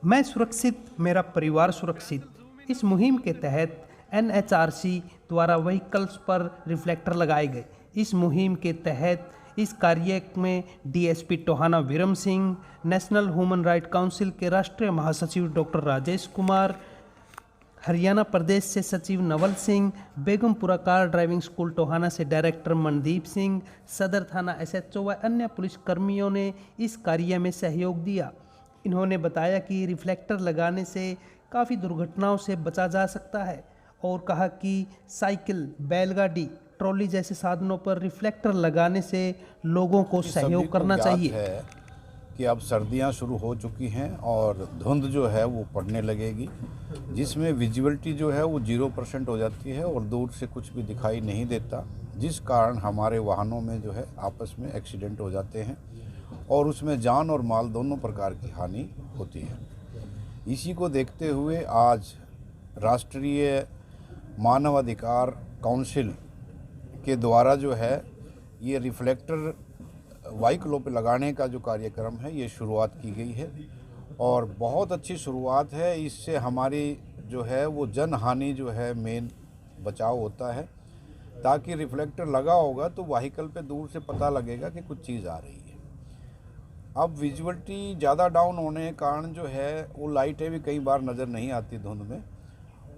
मैं सुरक्षित, मेरा परिवार सुरक्षित। इस मुहिम के तहत एनएचआरसी द्वारा व्हीकल्स पर रिफ्लेक्टर लगाए गए। इस मुहिम के तहत इस कार्य में DSP Tohana Viram Singh, national human right council के राष्ट्रीय महासचिव डॉक्टर राजेश कुमार, हरियाणा प्रदेश से सचिव Naval Singh, Begampura car driving school Tohana से डायरेक्टर मनदीप सिंह, सदर थाना एसएचओ व अन्य पुलिस कर्मियों ने इस कार्य में सहयोग दिया। इन्होंने बताया कि रिफ्लेक्टर लगाने से काफ़ी दुर्घटनाओं से बचा जा सकता है और कहा कि साइकिल, बैलगाड़ी, ट्रॉली जैसे साधनों पर रिफ्लेक्टर लगाने से लोगों को सहयोग करना चाहिए। है कि अब सर्दियां शुरू हो चुकी हैं और धुंध जो है वो पड़ने लगेगी, जिसमें विजिबिलिटी जो है वो 0% हो जाती है और दूर से कुछ भी दिखाई नहीं देता, जिस कारण हमारे वाहनों में जो है आपस में एक्सीडेंट हो जाते हैं और उसमें जान और माल दोनों प्रकार की हानि होती है। इसी को देखते हुए आज राष्ट्रीय मानवाधिकार काउंसिल के द्वारा जो है ये रिफ्लेक्टर व्हीकलों पे लगाने का जो कार्यक्रम है ये शुरुआत की गई है और बहुत अच्छी शुरुआत है। इससे हमारी जो है वो जन हानि जो है मेन बचाव होता है, ताकि रिफ्लेक्टर लगा होगा तो व्हीकल पे दूर से पता लगेगा कि कुछ चीज़ आ रही है। अब विजुअलिटी ज़्यादा डाउन होने के कारण जो है वो लाइटें भी कई बार नज़र नहीं आती धुंध में,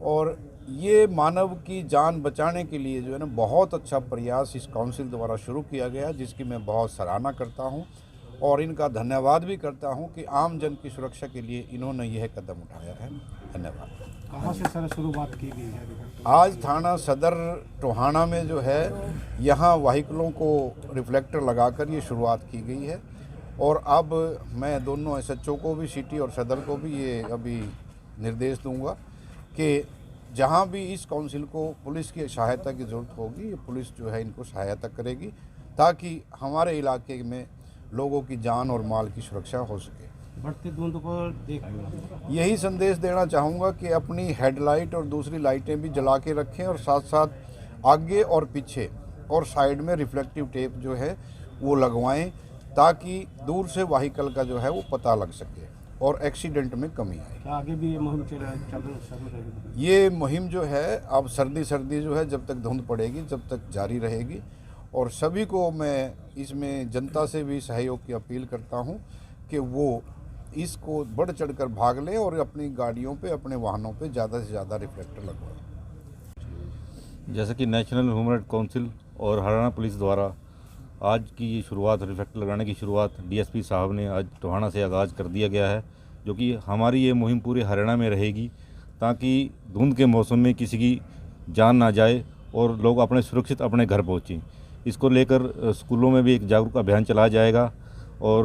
और ये मानव की जान बचाने के लिए जो है ना बहुत अच्छा प्रयास इस काउंसिल द्वारा शुरू किया गया, जिसकी मैं बहुत सराहना करता हूं और इनका धन्यवाद भी करता हूं कि आम जन की सुरक्षा के लिए इन्होंने यह कदम उठाया है। धन्यवाद। कहाँ से सर शुरुआत की गई है? आज थाना सदर टोहाना में जो है यहाँ व्हीकलों को रिफ्लेक्टर लगाकर ये शुरुआत की गई है और अब मैं दोनों एसएचओ को भी, सिटी और सदर को भी ये अभी निर्देश दूंगा कि जहाँ भी इस काउंसिल को पुलिस की सहायता की ज़रूरत होगी, पुलिस जो है इनको सहायता करेगी ताकि हमारे इलाके में लोगों की जान और माल की सुरक्षा हो सके। बढ़ती धुंध पर देख यही संदेश देना चाहूँगा कि अपनी हेडलाइट और दूसरी लाइटें भी जला के रखें और साथ साथ आगे और पीछे और साइड में रिफ्लेक्टिव टेप जो है वो लगवाएं, ताकि दूर से व्हीकल का जो है वो पता लग सके और एक्सीडेंट में कमी आए। आगे भी ये मुहिम चल रही? ये मुहिम जो है अब सर्दी जो है जब तक धुंध पड़ेगी जब तक जारी रहेगी और सभी को मैं इसमें जनता से भी सहयोग की अपील करता हूं कि वो इसको बढ़ चढ़कर भाग लें और अपनी गाड़ियों पे, अपने वाहनों पे ज़्यादा से ज़्यादा रिफ्लेक्टर लगवाएं। जैसे कि नेशनल ह्यूमन राइट काउंसिल और हरियाणा पुलिस द्वारा आज की ये शुरुआत, रिफ्लेक्टर लगाने की शुरुआत डीएसपी साहब ने आज टोहाना से आगाज़ कर दिया गया है, जो कि हमारी ये मुहिम पूरे हरियाणा में रहेगी ताकि धुंध के मौसम में किसी की जान ना जाए और लोग अपने सुरक्षित अपने घर पहुँचें। इसको लेकर स्कूलों में भी एक जागरूक अभियान चलाया जाएगा और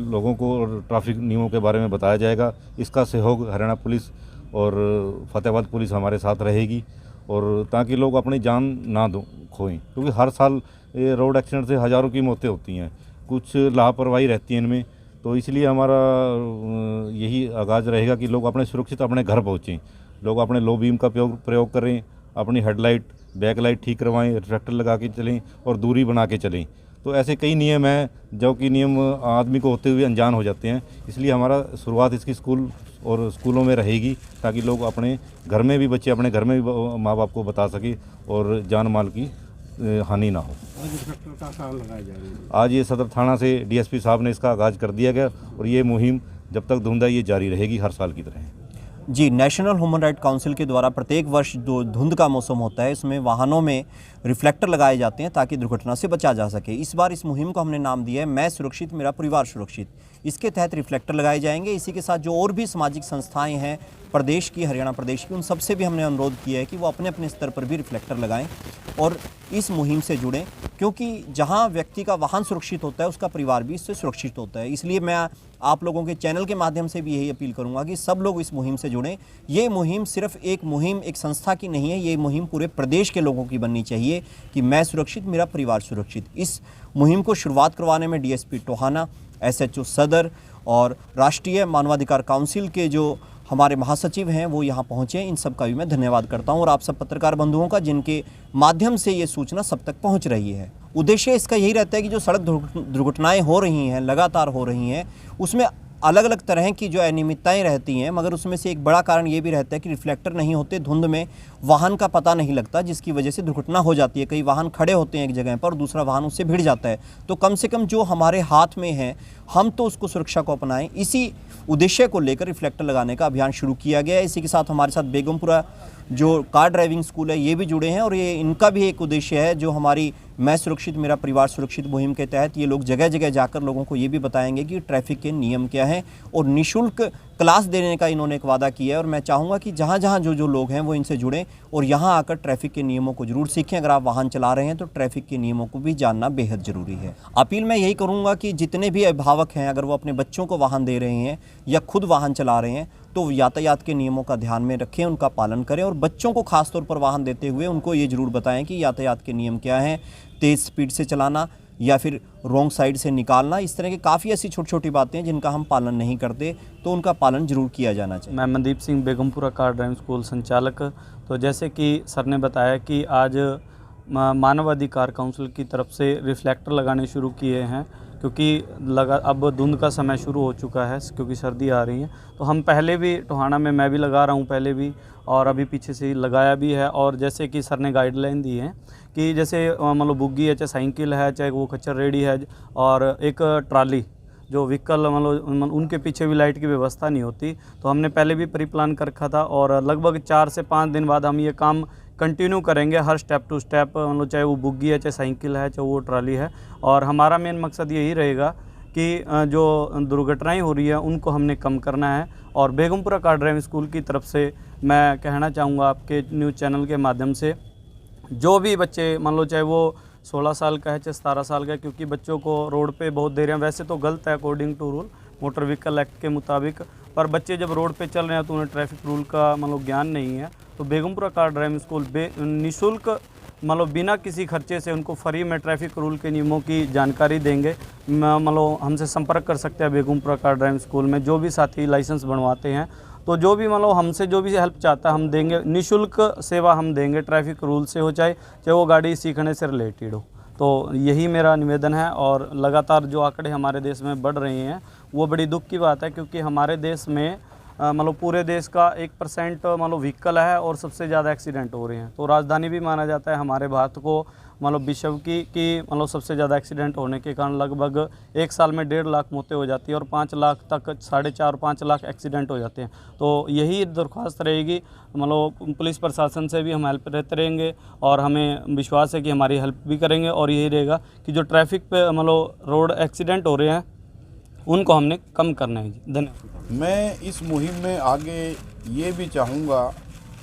लोगों को ट्रैफिक नियमों के बारे में बताया जाएगा। इसका सहयोग हरियाणा पुलिस और फतेहाबाद पुलिस हमारे साथ रहेगी और ताकि लोग अपनी जान ना खोएं, क्योंकि हर साल ये रोड एक्सीडेंट से हज़ारों की मौतें होती हैं, कुछ लापरवाही रहती है इनमें। तो इसलिए हमारा यही आगाज़ रहेगा कि लोग अपने सुरक्षित अपने घर पहुँचें, लोग अपने लो बीम का प्रयोग करें, अपनी हेडलाइट, बैकलाइट ठीक करवाएं, रिफ्लेक्टर लगा के चलें और दूरी बना के चलें। तो ऐसे कई नियम हैं जो कि नियम आदमी को होते हुए अनजान हो जाते हैं, इसलिए हमारा शुरुआत इसकी स्कूल और स्कूलों में रहेगी ताकि लोग अपने घर में भी, बच्चे अपने घर में भी माँ बाप को बता सकें और जान माल की हानि ना हो। आज ये सदर थाना से डीएसपी साहब ने इसका आगाज़ कर दिया गया और ये मुहिम जब तक धुंध है ये जारी रहेगी हर साल की तरह। जी, नेशनल ह्यूमन राइट काउंसिल के द्वारा प्रत्येक वर्ष जो धुंध का मौसम होता है इसमें वाहनों में रिफ्लेक्टर लगाए जाते हैं ताकि दुर्घटना से बचा जा सके। इस बार इस मुहिम को हमने नाम दिया है मैं सुरक्षित, मेरा परिवार सुरक्षित। इसके तहत रिफ्लेक्टर लगाए जाएंगे। इसी के साथ जो और भी सामाजिक संस्थाएं हैं प्रदेश की, हरियाणा प्रदेश की, उन सबसे भी हमने अनुरोध किया है कि वो अपने अपने स्तर पर भी रिफ्लेक्टर लगाएं और इस मुहिम से जुड़ें, क्योंकि जहां व्यक्ति का वाहन सुरक्षित होता है उसका परिवार भी इससे सुरक्षित होता है। इसलिए मैं आप लोगों के चैनल के माध्यम से भी यही अपील करूंगा कि सब लोग इस मुहिम से जुड़ें। ये मुहिम सिर्फ एक मुहिम एक संस्था की नहीं है, ये मुहिम पूरे प्रदेश के लोगों की बननी चाहिए कि मैं सुरक्षित, मेरा परिवार सुरक्षित। इस मुहिम को शुरुआत करवाने में डीएसपी टोहाना, एसएचओ सदर और राष्ट्रीय मानवाधिकार काउंसिल के जो हमारे महासचिव हैं वो यहाँ पहुँचे। इन सब का भी मैं धन्यवाद करता हूँ और आप सब पत्रकार बंधुओं का जिनके माध्यम से ये सूचना सब तक पहुँच रही है। उद्देश्य इसका यही रहता है कि जो सड़क दुर्घटनाएं हो रही हैं, लगातार हो रही हैं, उसमें अलग अलग तरह की जो अनियमितताएं रहती हैं, मगर उसमें से एक बड़ा कारण ये भी रहता है कि रिफ्लेक्टर नहीं होते, धुंध में वाहन का पता नहीं लगता, जिसकी वजह से दुर्घटना हो जाती है। कई वाहन खड़े होते हैं एक जगह पर, दूसरा वाहन उससे भिड़ जाता है। तो कम से कम जो हमारे हाथ में है हम तो उसको सुरक्षा को अपनाएं, इसी उद्देश्य को लेकर रिफ्लेक्टर लगाने का अभियान शुरू किया गया है। इसी के साथ हमारे साथ बेगमपुरा जो कार ड्राइविंग स्कूल है ये भी जुड़े हैं, और ये इनका भी एक उद्देश्य है जो हमारी मैं सुरक्षित मेरा परिवार सुरक्षित मुहिम के तहत ये लोग जगह जगह जाकर लोगों को ये भी बताएंगे कि ट्रैफिक के नियम क्या हैं, और निःशुल्क क्लास देने का इन्होंने एक वादा किया है। और मैं चाहूँगा कि जहाँ जहाँ जो लोग हैं वो इनसे जुड़ें और यहाँ आकर ट्रैफिक के नियमों को जरूर सीखें। अगर आप वाहन चला रहे हैं तो ट्रैफिक के नियमों को भी जानना बेहद ज़रूरी है। अपील मैं यही करूँगा कि जितने भी अभिभावक हैं, अगर वो अपने बच्चों को वाहन दे रहे हैं या खुद वाहन चला रहे हैं तो यातायात के नियमों का ध्यान में रखें, उनका पालन करें, और बच्चों को खासतौर पर वाहन देते हुए उनको ये ज़रूर बताएं कि यातायात के नियम क्या हैं, तेज़ स्पीड से चलाना या फिर रॉन्ग साइड से निकालना। इस तरह की काफ़ी ऐसी छोटी छोटी बातें हैं जिनका हम पालन नहीं करते, तो उनका पालन जरूर किया जाना चाहिए। मैं Mandeep Singh, Begampura car driving school संचालक। तो जैसे कि सर ने बताया कि आज मानवाधिकार काउंसिल की तरफ से रिफ्लेक्टर लगाने शुरू किए हैं, क्योंकि अब धुंध का समय शुरू हो चुका है, क्योंकि सर्दी आ रही है। तो हम पहले भी टोहाना में मैं भी लगा रहा हूँ पहले भी, और अभी पीछे से ही लगाया भी है। और जैसे कि सर ने गाइडलाइन दी है कि जैसे मतलब बुग्गी है, चाहे साइकिल है, चाहे वो खच्चर रेडी है, और एक ट्राली जो व्हीकल मतलब उनके पीछे भी लाइट की व्यवस्था नहीं होती, तो हमने पहले भी प्री प्लान कर रखा था। और लगभग 4 से 5 दिन बाद हम ये काम कंटिन्यू करेंगे, हर स्टेप टू स्टेप, मतलब चाहे वो बुग्गी है, चाहे साइकिल है, चाहे वो ट्राली है। और हमारा मेन मकसद यही रहेगा कि जो दुर्घटनाएं हो रही है उनको हमने कम करना है। और बेगमपुरा कार ड्राइविंग स्कूल की तरफ से मैं कहना चाहूँगा आपके न्यूज़ चैनल के माध्यम से, जो भी बच्चे मान लो चाहे वो 16 साल का है चाहे 17 साल का है, क्योंकि बच्चों को रोड पे बहुत देर है, वैसे तो गलत है according to rule motor vehicle act के मुताबिक, पर बच्चे जब रोड पे चल रहे हैं तो उन्हें ट्रैफिक रूल का मतलब ज्ञान नहीं है। तो बेगमपुरा कार ड्राइविंग स्कूल निःशुल्क मतलब बिना किसी खर्चे से उनको फ्री में ट्रैफिक रूल के नियमों की जानकारी देंगे। मतलब हमसे संपर्क कर सकते हैं बेगमपुरा कार ड्राइविंग स्कूल में, जो भी साथी लाइसेंस बनवाते हैं, तो जो भी मतलब हमसे जो भी हेल्प चाहता है हम देंगे, निःशुल्क सेवा हम देंगे, ट्रैफिक रूल से हो चाहे वो गाड़ी सीखने से रिलेटेड हो। तो यही मेरा निवेदन है। और लगातार जो आंकड़े हमारे देश में बढ़ रहे हैं वो बड़ी दुख की बात है, क्योंकि हमारे देश में मतलब पूरे देश का 1% मतलब व्हीकल है और सबसे ज़्यादा एक्सीडेंट हो रहे हैं। तो राजधानी भी माना जाता है हमारे भारत को मतलब विश्व की मतलब सबसे ज़्यादा एक्सीडेंट होने के कारण लगभग एक साल में 1.5 लाख मौतें हो जाती है और 5 लाख तक 4.5-5 लाख एक्सीडेंट हो जाते हैं। तो यही दरख्वास्त रहेगी, मतलब पुलिस प्रशासन से भी हम हेल्प रहते रहेंगे और हमें विश्वास है कि हमारी हेल्प भी करेंगे। और यही रहेगा कि जो ट्रैफिक पे मतलब रोड एक्सीडेंट हो रहे हैं उनको हमने कम करना है। धन्यवाद। मैं इस मुहिम में आगे ये भी चाहूँगा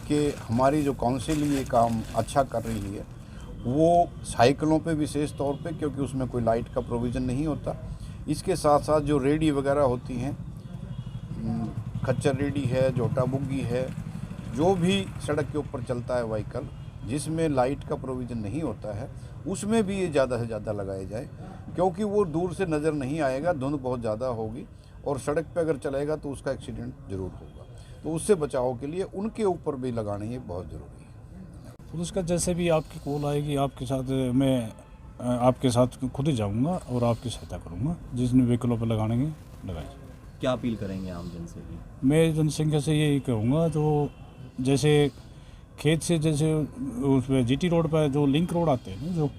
कि हमारी जो काउंसिल ये काम अच्छा कर रही है वो साइकिलों पे विशेष तौर पे, क्योंकि उसमें कोई लाइट का प्रोविज़न नहीं होता। इसके साथ साथ जो रेडी वगैरह होती हैं, खच्चर रेडी है, जोटा बुग्गी है, जो भी सड़क के ऊपर चलता है व्हीकल जिसमें लाइट का प्रोविज़न नहीं होता है, उसमें भी ये ज़्यादा से ज़्यादा लगाए जाए, क्योंकि वो दूर से नज़र नहीं आएगा, धुंध बहुत ज़्यादा होगी और सड़क पे अगर चलेगा तो उसका एक्सीडेंट ज़रूर होगा। तो उससे बचाव के लिए उनके ऊपर भी लगाने ये बहुत ज़रूरी है। तो उसका जैसे भी आपकी कॉल आएगी आपके साथ मैं आपके साथ खुद ही जाऊंगा और आपकी सहायता करूंगा, जिसने व्हीकलों पर लगाने लगाए। क्या अपील करेंगे आम जन से भी? मैं जनसंख्या से यही कहूँगा, तो जैसे खेत से जैसे उसमें जीटी रोड पर जो लिंक रोड आते हैं, जो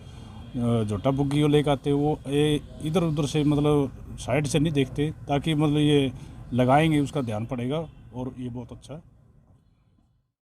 जोटा बुग्गी को लेकर आते हैं, वो इधर उधर से मतलब साइड से नहीं देखते, ताकि मतलब ये लगाएंगे उसका ध्यान पड़ेगा और ये बहुत अच्छा है।